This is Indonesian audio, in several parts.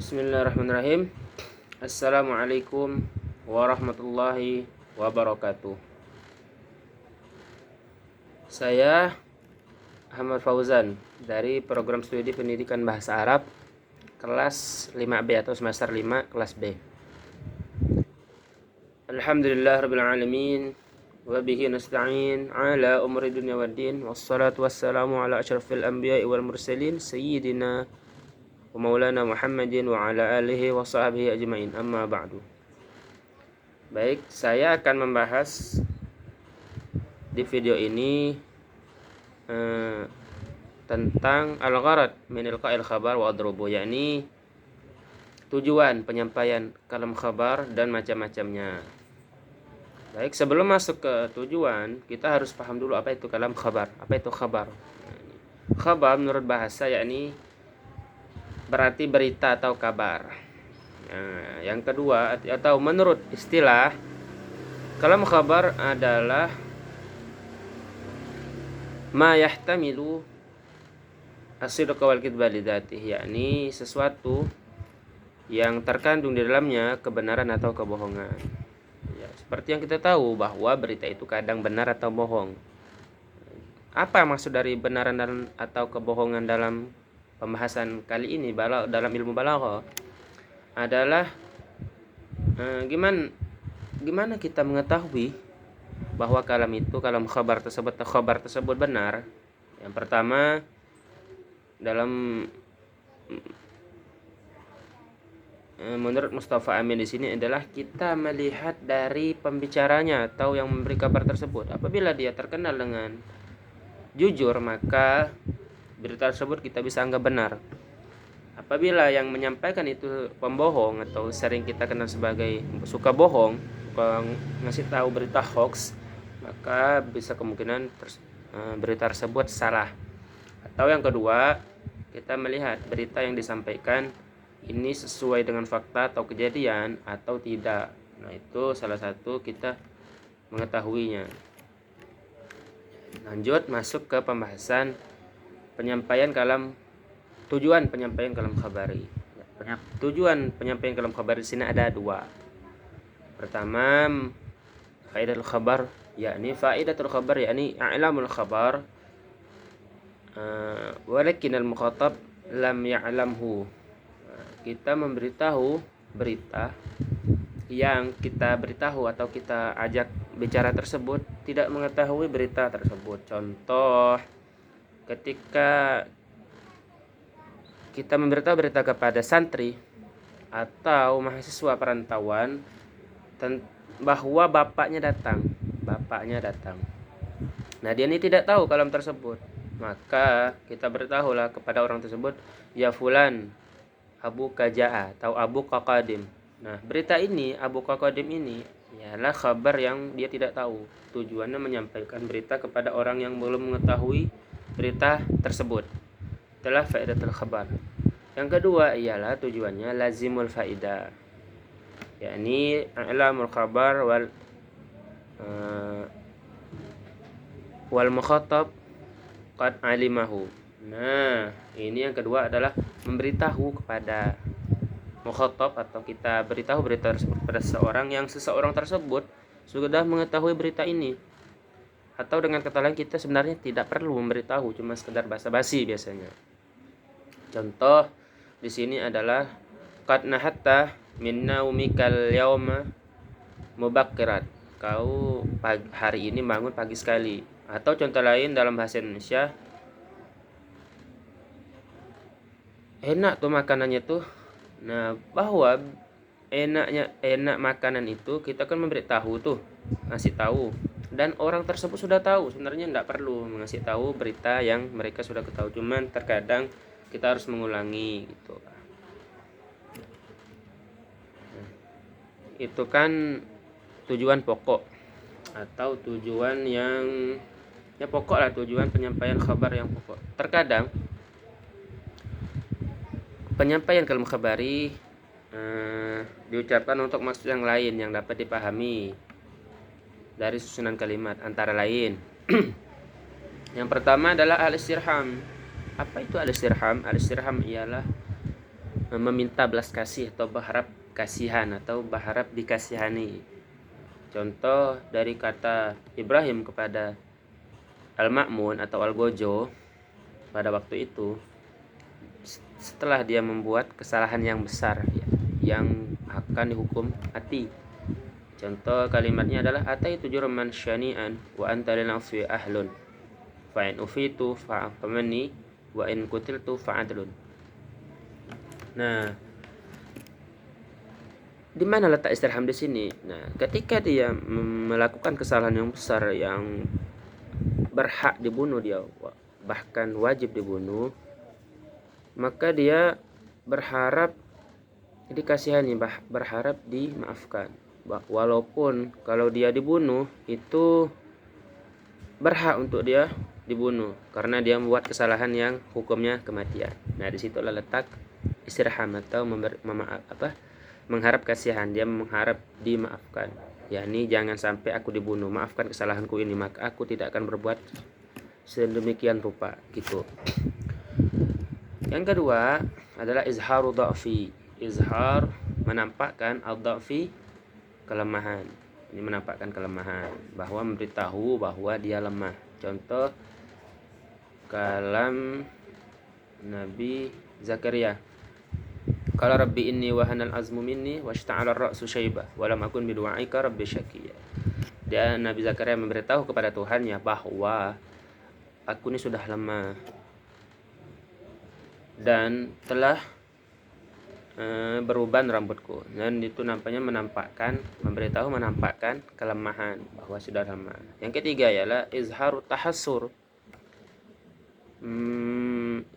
Bismillahirrahmanirrahim. Assalamualaikum warahmatullahi wabarakatuh. Saya Ahmad Fauzan dari program studi pendidikan bahasa Arab kelas 5B atau semester 5 kelas B. Alhamdulillah rabbil alamin wa bihi nasta'in ala umuri dunya waddin wassalatu wassalamu ala asyrafil anbiya'i wal mursalin sayyidina wa maulana Muhammadin wa ala alihi wa sahbihi ajmain, amma ba'du. Baik, saya akan membahas di video ini tentang al-gharad min ilqa'il khabar wa adrubu, yakni tujuan penyampaian kalam khabar dan macam-macamnya. Baik, sebelum masuk ke tujuan, kita harus paham dulu apa itu kalam khabar. Apa itu khabar? Khabar menurut bahasa yakni berarti berita atau kabar. Nah, yang kedua atau menurut istilah, kalam khabar adalah ma yahtamilu as-sidqa wal kidba li dzatihi, yakni sesuatu yang terkandung di dalamnya kebenaran atau kebohongan. Ya, seperti yang kita tahu bahwa berita itu kadang benar atau bohong. Apa maksud dari benaran dan atau kebohongan dalam pembahasan kali ini dalam ilmu balaghah adalah gimana kita mengetahui bahwa kalam khabar tersebut benar. Yang pertama, dalam menurut Mustafa Amin di sini adalah kita melihat dari pembicaranya atau yang memberi kabar tersebut. Apabila dia terkenal dengan jujur, maka berita tersebut kita bisa anggap benar. Apabila yang menyampaikan itu pembohong atau sering kita kenal sebagai suka bohong, suka ngasih tahu berita hoax, maka bisa kemungkinan berita tersebut salah. Atau yang kedua, kita melihat berita yang disampaikan ini sesuai dengan fakta atau kejadian atau tidak. Nah, itu salah satu kita mengetahuinya. Lanjut masuk ke pembahasan tujuan penyampaian kalam khabari. Tujuan penyampaian kalam khabari di sini ada dua. Pertama, faidatul khabar, yakni faidatul khabar yakni i'lamul khabar walakin al-mukhatab lam ya'lamhu. Kita memberitahu berita yang kita beritahu atau kita ajak bicara tersebut tidak mengetahui berita tersebut. Contoh, ketika kita memberitahu berita kepada santri atau mahasiswa perantauan bahwa bapaknya datang. Nah, dia ini tidak tahu kalam tersebut. Maka kita beritahulah kepada orang tersebut, ya fulan, Abu Kaja'a atau Abu Qaqadim. Nah, berita ini Abu Qaqadim ini ialah kabar yang dia tidak tahu. Tujuannya menyampaikan berita kepada orang yang belum mengetahui berita tersebut. Itulah faidatul khabar. Yang kedua ialah tujuannya lazimul faidah, yakni i'lamul khabar wal mukhatab qad alimahu. Nah, ini yang kedua adalah memberitahu kepada mukhatab atau kita beritahu berita tersebut pada seseorang tersebut sudah mengetahui berita ini. Atau dengan kata lain, kita sebenarnya tidak perlu memberitahu, cuma sekedar basa-basi biasanya. Contoh di sini adalah qad nahatta min naumikal yauma mubakkirat. Kau hari ini bangun pagi sekali. Atau contoh lain dalam bahasa Indonesia, enak tuh makanannya tuh. Nah, bahwa enak makanan itu kita kan memberitahu tuh, ngasih tahu. Dan orang tersebut sudah tahu, sebenarnya tidak perlu mengasih tahu berita yang mereka sudah ketahui, cuman terkadang kita harus mengulangi gitu. Nah, itu kan tujuan pokok atau tujuan yang pokok lah, tujuan penyampaian kabar yang pokok. Terkadang penyampaian kalam khabari diucapkan untuk maksud yang lain yang dapat dipahami dari susunan kalimat, antara lain yang pertama adalah al-istirham. Apa itu al-istirham? Al-istirham ialah meminta belas kasih atau berharap kasihan atau berharap dikasihani. Contoh dari kata Ibrahim kepada Al-Ma'mun atau Al-Gojo pada waktu itu, setelah dia membuat kesalahan yang besar yang akan dihukum mati. Contoh kalimatnya adalah ataitu jurman syani'an wa anta lil afwi ahlun fa in ufitu fa'amani wa in kutiltu fa'adlun. Nah, di mana letak istirham di sini? Nah, ketika dia melakukan kesalahan yang besar yang berhak dibunuh, dia bahkan wajib dibunuh, maka dia berharap dikasihani, berharap dimaafkan. Walaupun kalau dia dibunuh itu berhak untuk dia dibunuh karena dia membuat kesalahan yang hukumnya kematian. Nah, disitulah letak istirham atau mengharap kasihan. Dia mengharap dimaafkan, yakni jangan sampai aku dibunuh, maafkan kesalahanku ini, maka aku tidak akan berbuat sedemikian rupa gitu. Yang kedua adalah izharu dha'fi. Izhar menampakkan al-dha'fi, kelemahan. Ini menampakkan kelemahan, bahwa memberitahu bahwa dia lemah. Contoh kalam Nabi Zakaria. Qala rabbi inni wahanal azmu minni washta'ala ar-ra'su syaibah wa lam akun bidu'aika rabbi syaqiyya. Dia Nabi Zakaria memberitahu kepada Tuhannya bahwa aku ini sudah lemah dan telah beruban rambutku, dan itu nampaknya memberitahu menampakkan kelemahan bahwa sudah lemah. Yang ketiga ialah izharu tahassur,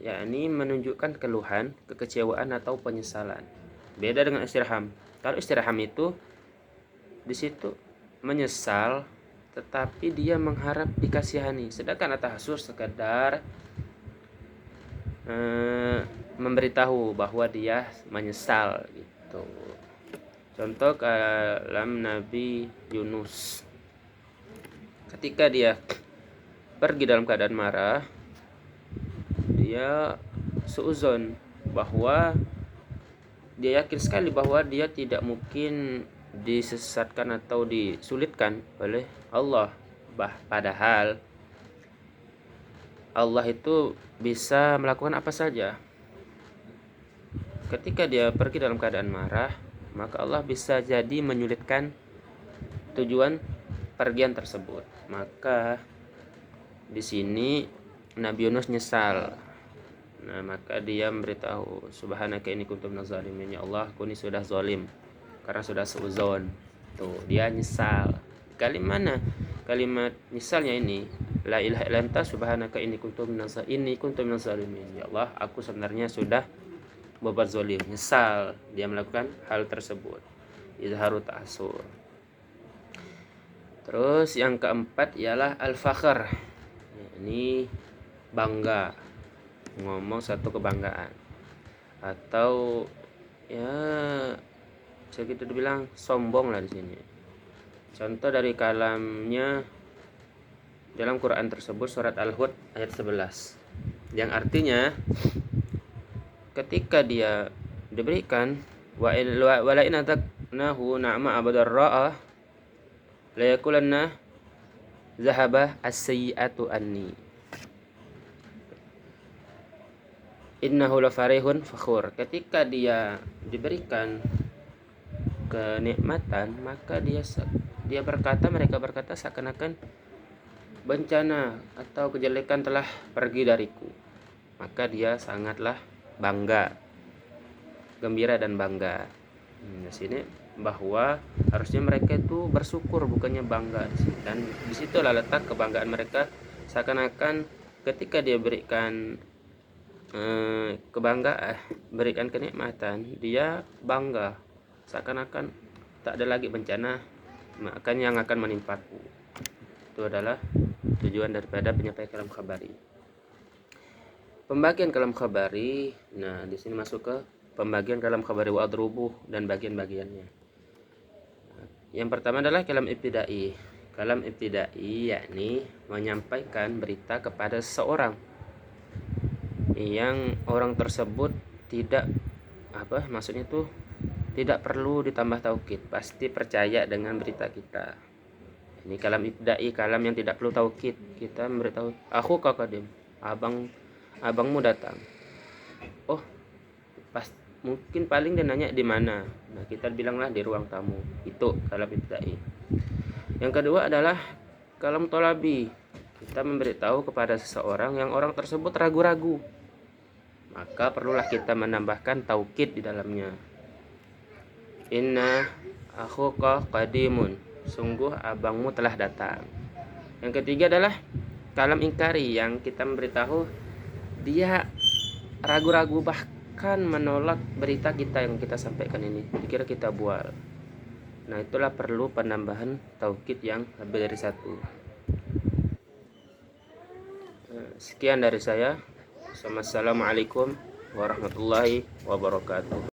yakni menunjukkan keluhan, kekecewaan atau penyesalan. Beda dengan istirham. Kalau istirham itu di situ menyesal tetapi dia mengharap dikasihani, sedangkan tahassur sekedar memberitahu bahwa dia menyesal gitu. Contoh kalam Nabi Yunus, ketika dia pergi dalam keadaan marah, dia suuzon bahwa dia yakin sekali bahwa dia tidak mungkin disesatkan atau disulitkan oleh Allah. Padahal Allah itu bisa melakukan apa saja. Ketika dia pergi dalam keadaan marah, maka Allah bisa jadi menyulitkan tujuan pergian tersebut. Maka di sini Nabi Yunus nyesal. Nah, maka dia memberitahu, subhanaka inni kuntu minaz zalimin, ya Allah, aku ini sudah zalim karena sudah suuzon. Tuh, dia nyesal. Kalimat nyesalnya ini, la ilaha illa anta subhanaka inni kuntu minaz zalimin. Ya Allah, aku sebenarnya sudah berbuat zalim, nyesal dia melakukan hal tersebut. Izharu ta'assur. Terus yang keempat ialah al-fakhr. Ini bangga, ngomong satu kebanggaan, atau ya segitu dibilang sombong lah di sini. Contoh dari kalamnya dalam Quran tersebut, surat Al-Hud ayat 11, yang artinya ketika dia diberikan wala in ataknahu na'ma abadarra'a la yakulanna zahaba as-sayyi'atu anni innahu lafarihun fakhur. Ketika dia diberikan kenikmatan, maka mereka berkata seakan-akan bencana atau kejelekan telah pergi dariku. Maka dia sangatlah bangga, gembira dan bangga. Di sini bahwa harusnya mereka itu bersyukur, bukannya bangga. Dan disitulah letak kebanggaan mereka, seakan-akan ketika dia berikan kebanggaan, berikan kenikmatan, dia bangga, seakan-akan tak ada lagi bencana yang akan menimpaku. Itu adalah tujuan daripada penyampaian kalam khabari. Pembagian kalam khabari, nah di sini masuk ke pembagian kalam khabari wa adrubuh dan bagian-bagiannya. Yang pertama adalah kalam ibtidai. Kalam ibtidai yakni menyampaikan berita kepada seseorang yang orang tersebut tidak maksudnya tuh tidak perlu ditambah taukid, pasti percaya dengan berita kita. Ini kalam ibtidai, kalam yang tidak perlu taukid. Kita memberitahu, aku qadim, abangmu datang. Oh, pas mungkin paling dia nanya di mana. Nah, kita bilanglah di ruang tamu. Itu kalam ibtidai. Yang kedua adalah kalam tolabi. Kita memberitahu kepada seseorang yang orang tersebut ragu-ragu. Maka perlulah kita menambahkan taukid di dalamnya. Inna akhuka qadimun, sungguh abangmu telah datang. Yang ketiga adalah kalam ingkari, yang kita memberitahu dia ragu-ragu bahkan menolak berita kita yang kita sampaikan ini, dikira kita bual. Nah, itulah perlu penambahan taukid yang lebih dari satu. Sekian dari saya. Assalamualaikum warahmatullahi wabarakatuh.